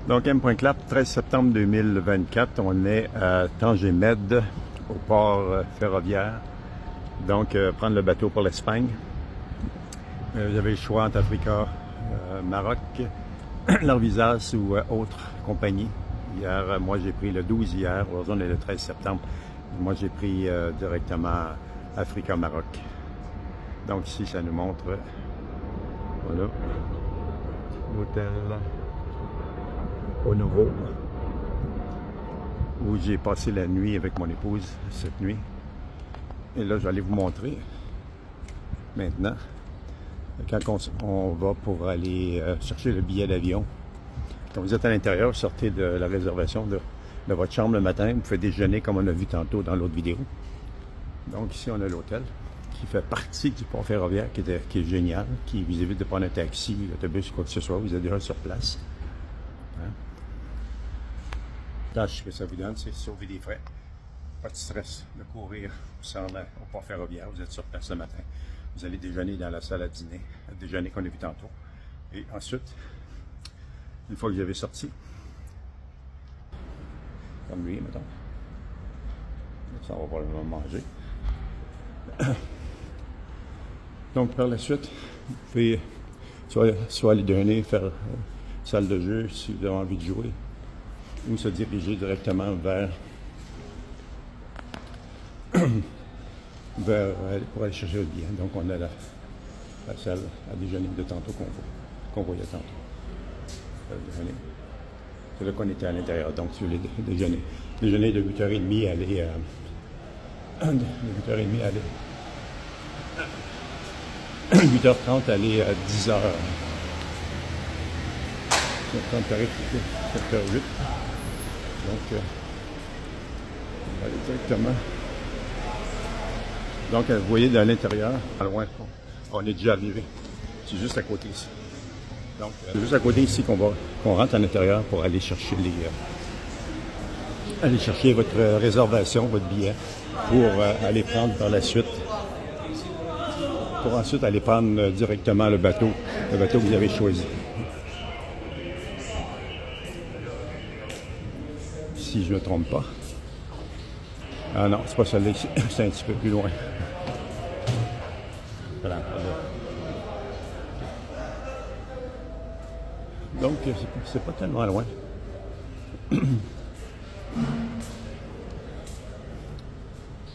Donc, M.Clap, 13 septembre 2024, on est à Tanger-Med, au port ferroviaire. Donc, prendre le bateau pour l'Espagne. Vous avez le choix entre Africa, Maroc, l'Arvisas ou autre compagnie. Hier, moi j'ai pris le 12 hier, aujourd'hui on est le 13 septembre. Moi j'ai pris directement Africa, Maroc. Donc ici, ça nous montre, voilà, l'hôtel au Nouveau, où j'ai passé la nuit avec mon épouse cette nuit. Et là, je vais aller vous montrer maintenant, quand on va pour aller chercher le billet d'avion. Quand vous êtes à l'intérieur, sortez de la réservation de votre chambre le matin, vous pouvez déjeuner comme on a vu tantôt dans l'autre vidéo. Donc ici, on a l'hôtel qui fait partie du port ferroviaire, qui est génial, qui vous évite de prendre un taxi, l'autobus, quoi que ce soit, vous êtes déjà sur place. Hein? La tâche que ça vous donne, c'est sauver des frais. Pas de stress de courir au port ferroviaire, vous êtes sur place le matin. Vous allez déjeuner dans la salle à dîner, le déjeuner qu'on a vu tantôt. Et ensuite, une fois que vous avez sorti, comme lui, mettons, ça on va probablement manger. Donc, par la suite, vous pouvez soit aller déjeuner, faire salle de jeu si vous avez envie de jouer, ou se diriger directement vers pour aller chercher le billet. Donc, on a la salle à déjeuner de tantôt qu'on voyait tantôt. C'est là qu'on était à l'intérieur, donc sur les déjeuners. Déjeuner de 8h30 aller de 8h30 aller 8h30 aller à 10h. 7h08. Donc, on va aller directement. Donc, vous voyez dans l'intérieur, à loin, on est déjà arrivé. C'est juste à côté ici. Donc, c'est juste à côté ici qu'on rentre à l'intérieur pour aller chercher aller chercher votre réservation, votre billet, pour aller prendre par la suite, pour ensuite aller prendre directement le bateau que vous avez choisi. Si je ne me trompe pas. Ah non, c'est pas celle-là, c'est un petit peu plus loin. Voilà. Donc, c'est pas tellement loin.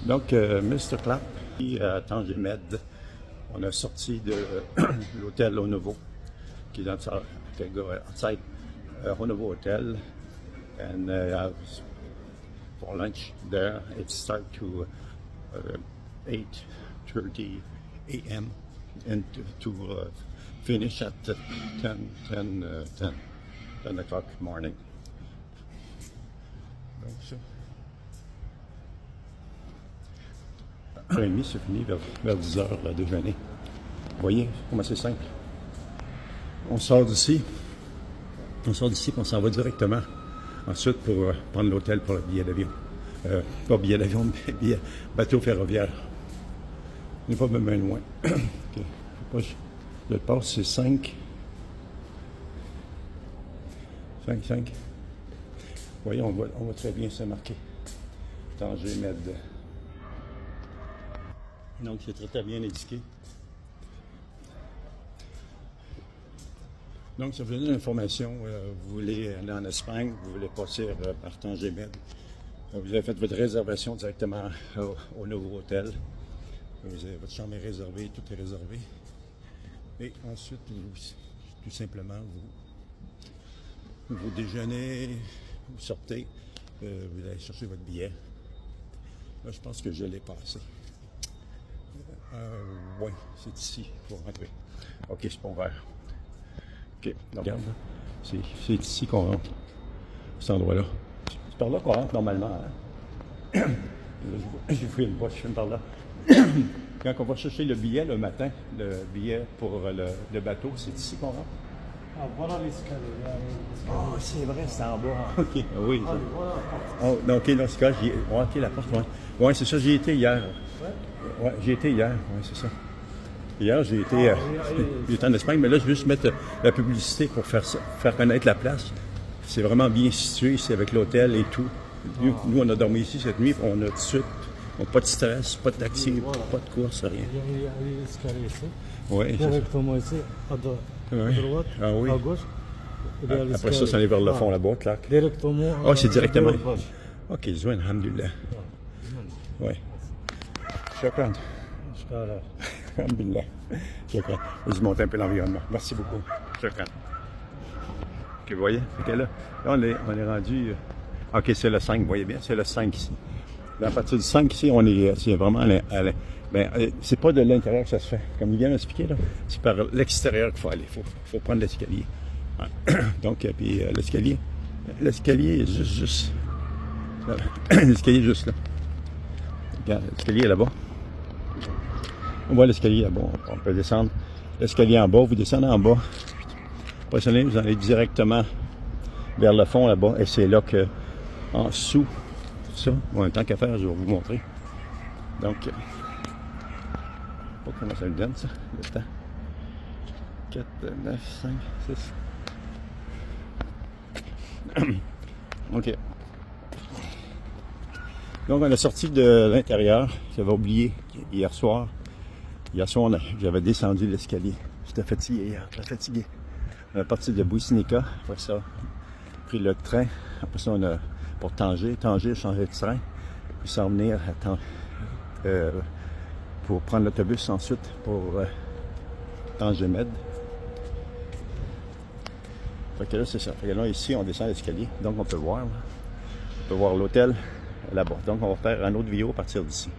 Donc, Mr. Clap, à Tanger-Med, on a sorti de l'hôtel au Nouveau, qui est dans outside au Nouveau Hotel, and for lunch there, it starts to 8:30 a.m. and to finish at 10 o'clock morning. Donc ça. 10h30, c'est fini vers 10h le déjeuner. Vous voyez comment c'est simple. On sort d'ici et on s'en va directement ensuite pour prendre l'hôtel pour le billet d'avion. Pas billet d'avion, mais bateau ferroviaire. On n'est pas même loin. Okay. Le port, c'est 5. Vous voyez, on voit très bien ça marqué. Tanger-Med. Donc, c'est très bien indiqué. Donc, ça vous donne l'information. Vous voulez aller en Espagne, vous voulez passer par Tanger-Med. Vous avez fait votre réservation directement au nouveau hôtel. Votre chambre est réservée, tout est réservé. Et ensuite, tout simplement, vous déjeunez, vous sortez, vous allez chercher votre billet. Là, je pense que je l'ai passé. Oui, c'est ici pour rentrer. OK, c'est pas ouvert. OK, donc, regarde, c'est ici qu'on rentre, cet endroit-là. C'est par là qu'on rentre normalement. Hein? J'ai fouillé une poche, je viens par là. Quand on va chercher le billet le matin, le billet pour le bateau, c'est ici qu'on rentre. Ah, voilà l'escalier. Oh, c'est vrai, c'est en bas. OK, oui. Oh, OK, dans ce cas, OK, la porte, oui. Oui, c'est ça, j'y étais hier. Oui, j'ai été hier, oui, c'est ça. Hier, j'ai été en Espagne, mais là, je veux juste mettre la publicité pour faire connaître la place. c'est vraiment bien situé ici avec l'hôtel et tout. Nous, on a dormi ici cette nuit, on a tout de suite, on n'a pas de stress, pas de taxi, Voilà. pas de course, rien. Il y a l'escalier ici. Oui, c'est ça. Directement ici, à Oui. droite, Ah oui. à gauche. Il y a Après ça, l'escalier. ça allait vers le fond là-bas, clac. Directement. Ah, c'est directement. à gauche. Ok, Zouin, alhamdulillah. Oui. Shukran. Shukran. Alhamdulillah. Shukran. Je monte un peu l'environnement. Merci beaucoup. Shukran. Ok, vous voyez? Ok, là on est rendu. Ok, c'est le 5, vous voyez bien, c'est le 5 ici. Là, à partir du 5 ici, c'est vraiment c'est pas de l'intérieur que ça se fait. Comme il vient d'expliquer, là, c'est par l'extérieur qu'il faut aller. Il faut prendre l'escalier. Ouais. Donc, puis l'escalier est juste là. L'escalier est juste là. Regarde, l'escalier est là-bas. On voit l'escalier là-bas. On peut descendre. L'escalier en bas, vous descendez en bas. Après, vous allez directement vers le fond là-bas. Et c'est là que, en dessous, ça, bon, tant qu'à faire, je vais vous montrer. Donc, je ne sais pas comment ça me donne, ça, le temps. 4, 9, 5, 6. OK. Donc, on est sorti de l'intérieur. J'avais oublié hier soir. Hier soir, j'avais descendu l'escalier. J'étais fatigué hier, très fatigué. On est parti de Boussinica. Après ça, pris le train. Après ça, on a pour Tanger. Tanger, changer de train. Puis s'en venir pour prendre l'autobus ensuite pour Tanger Med. Fait que là, c'est ça. Fait que là, ici, on descend l'escalier. Donc, on peut voir. Là. On peut voir l'hôtel là-bas. Donc, on va faire un autre vidéo à partir d'ici.